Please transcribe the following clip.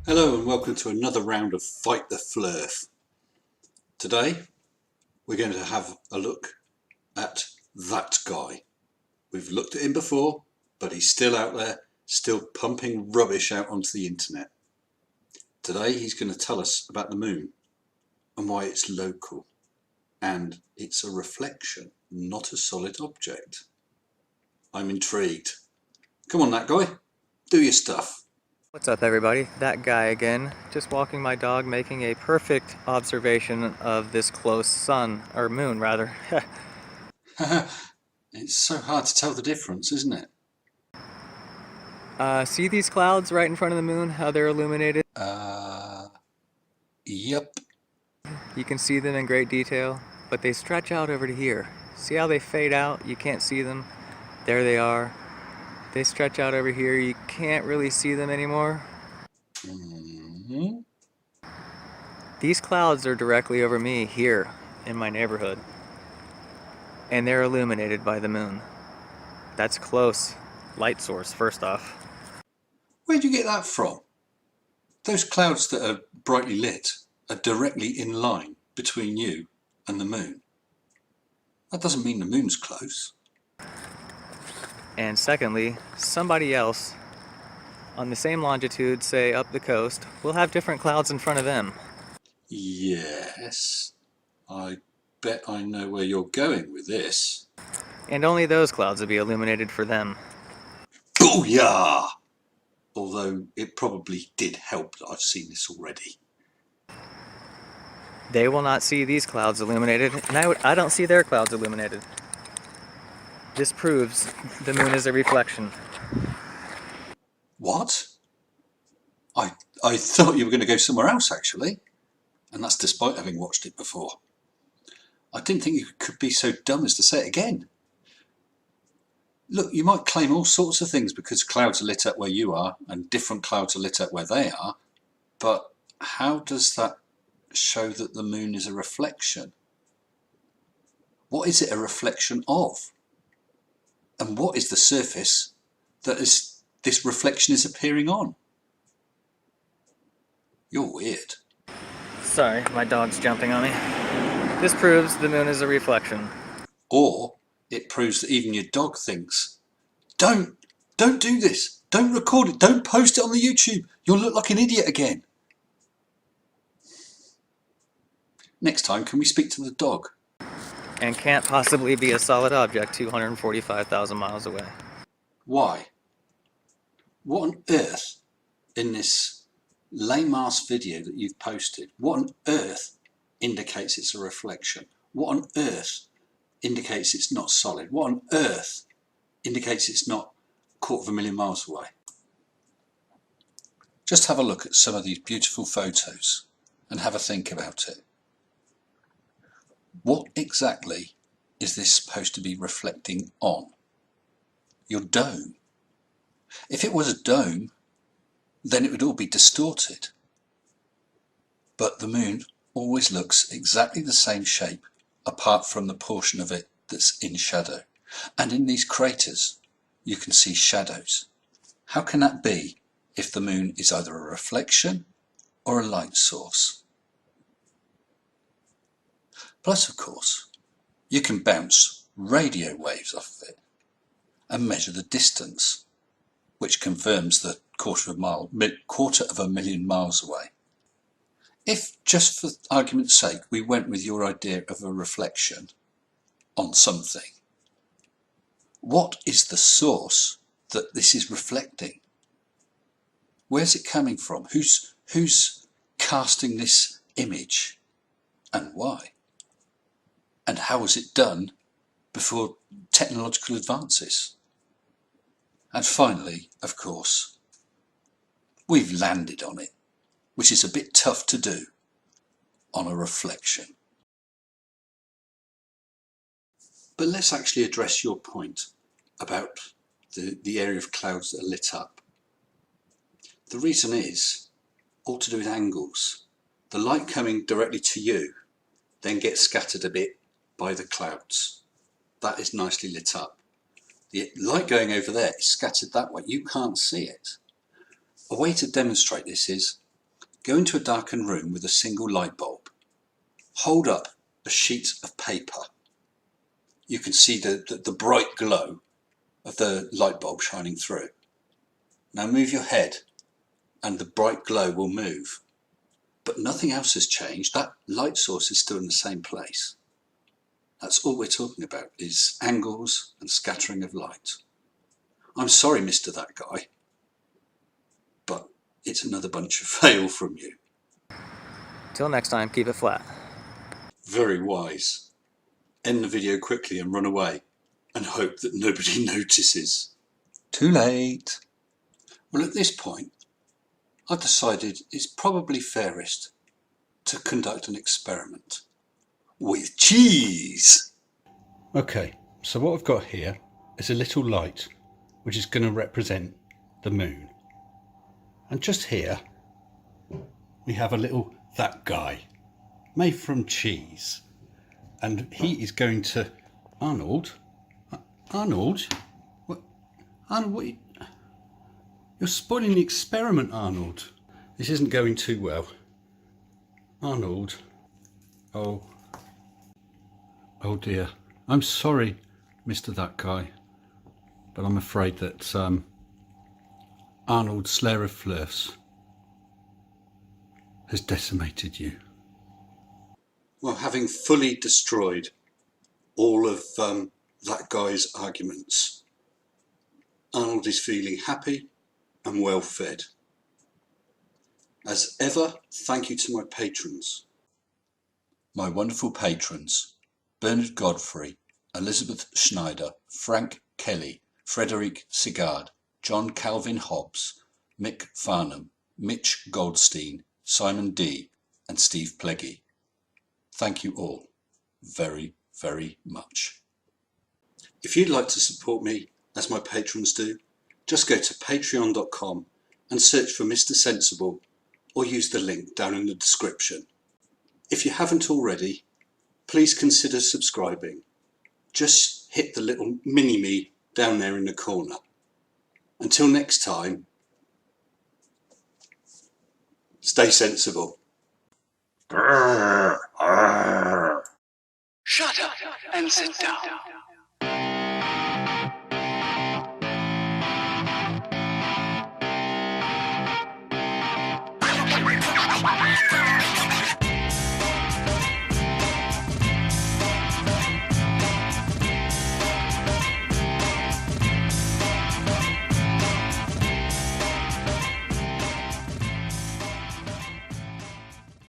Hello and welcome to another round of Fight the Flerf. Today we're going to have a look at that guy. We've looked at him before, but he's still out there, still pumping rubbish out onto the internet. Today he's going to tell us about the moon and why it's local and it's a reflection, not a solid object. I'm intrigued. Come on, that guy, do your stuff. What's up, everybody? That guy again, just walking my dog, making a perfect observation of this close sun, or moon rather. It's so hard to tell the difference, isn't it? See these clouds right in front of the moon, how they're illuminated? Yep. You can see them in great detail, but they stretch out over to here. See how they fade out? You can't see them. There they are. They stretch out over here. You can't really see them anymore. These clouds are directly over me here in my neighborhood, and they're illuminated by the moon. That's close. Light source, first off. Where'd you get that from? Those clouds that are brightly lit are directly in line between you and the moon. That doesn't mean the moon's close. And secondly, somebody else on the same longitude, say up the coast, will have different clouds in front of them. Yes, I bet I know where you're going with this. And only those clouds will be illuminated for them. Booyah! Although it probably did help that I've seen this already. They will not see these clouds illuminated, and I don't see their clouds illuminated. This proves the moon is a reflection. What? I thought you were going to go somewhere else, actually. And that's despite having watched it before. I didn't think you could be so dumb as to say it again. Look, you might claim all sorts of things because clouds are lit up where you are and different clouds are lit up where they are, but how does that show that the moon is a reflection? What is it a reflection of? And what is the surface that this reflection is appearing on? You're weird. Sorry, my dog's jumping on me. This proves the moon is a reflection. Or it proves that even your dog thinks, don't do this, don't record it, don't post it on the YouTube, you'll look like an idiot again. Next time, can we speak to the dog? And can't possibly be a solid object 245,000 miles away. Why? What on earth in this lame-ass video that you've posted, what on earth indicates it's a reflection? What on earth indicates it's not solid? What on earth indicates it's not 250,000 miles away? Just have a look at some of these beautiful photos and have a think about it. What exactly is this supposed to be reflecting on? Your dome. If it was a dome, then it would all be distorted. But the moon always looks exactly the same shape apart from the portion of it that's in shadow. And in these craters, you can see shadows. How can that be if the moon is either a reflection or a light source? Plus, of course, you can bounce radio waves off of it and measure the distance, which confirms the quarter of a million miles away. If, just for argument's sake, we went with your idea of a reflection on something, what is the source that this is reflecting? Where's it coming from? Who's casting this image and why? And how was it done before technological advances? And finally, of course, we've landed on it, which is a bit tough to do on a reflection. But let's actually address your point about the area of clouds that are lit up. The reason is all to do with angles. The light coming directly to you then gets scattered a bit by the clouds. That is nicely lit up. The light going over there is scattered that way. You can't see it. A way to demonstrate this is Go into a darkened room with a single light bulb. Hold up a sheet of paper. You can see the bright glow of the light bulb shining through. Now move your head and the bright glow will move. But nothing else has changed. That light source is still in the same place. That's all we're talking about, is angles and scattering of light. I'm sorry, Mr. That Guy, but it's another bunch of fail from you. Till next time, keep it flat. Very wise. End the video quickly and run away, and hope that nobody notices. Too late. Well, at this point, I've decided it's probably fairest to conduct an experiment with cheese. Okay, so what I've got here is a little light which is going to represent the moon. And just here we have a little That Guy made from cheese. And he is going to... Arnold? Arnold? What? Arnold, what? You're spoiling the experiment, Arnold. This isn't going too well. Arnold. Oh dear. I'm sorry, Mr. That Guy, but I'm afraid that Arnold, Slayer of Flerfs, has decimated you. Well, having fully destroyed all of That Guy's arguments, Arnold is feeling happy and well fed. As ever, thank you to my patrons. My wonderful patrons: Bernard Godfrey, Elizabeth Schneider, Frank Kelly, Frederick Sigard, John Calvin Hobbs, Mick Farnham, Mitch Goldstein, Simon D, and Steve Pleggy. Thank you all very, very much. If you'd like to support me, as my patrons do, just go to patreon.com and search for Mr. Sensible, or use the link down in the description. If you haven't already, please consider subscribing. Just hit the little mini-me down there in the corner. Until next time, stay sensible. Shut up and sit down.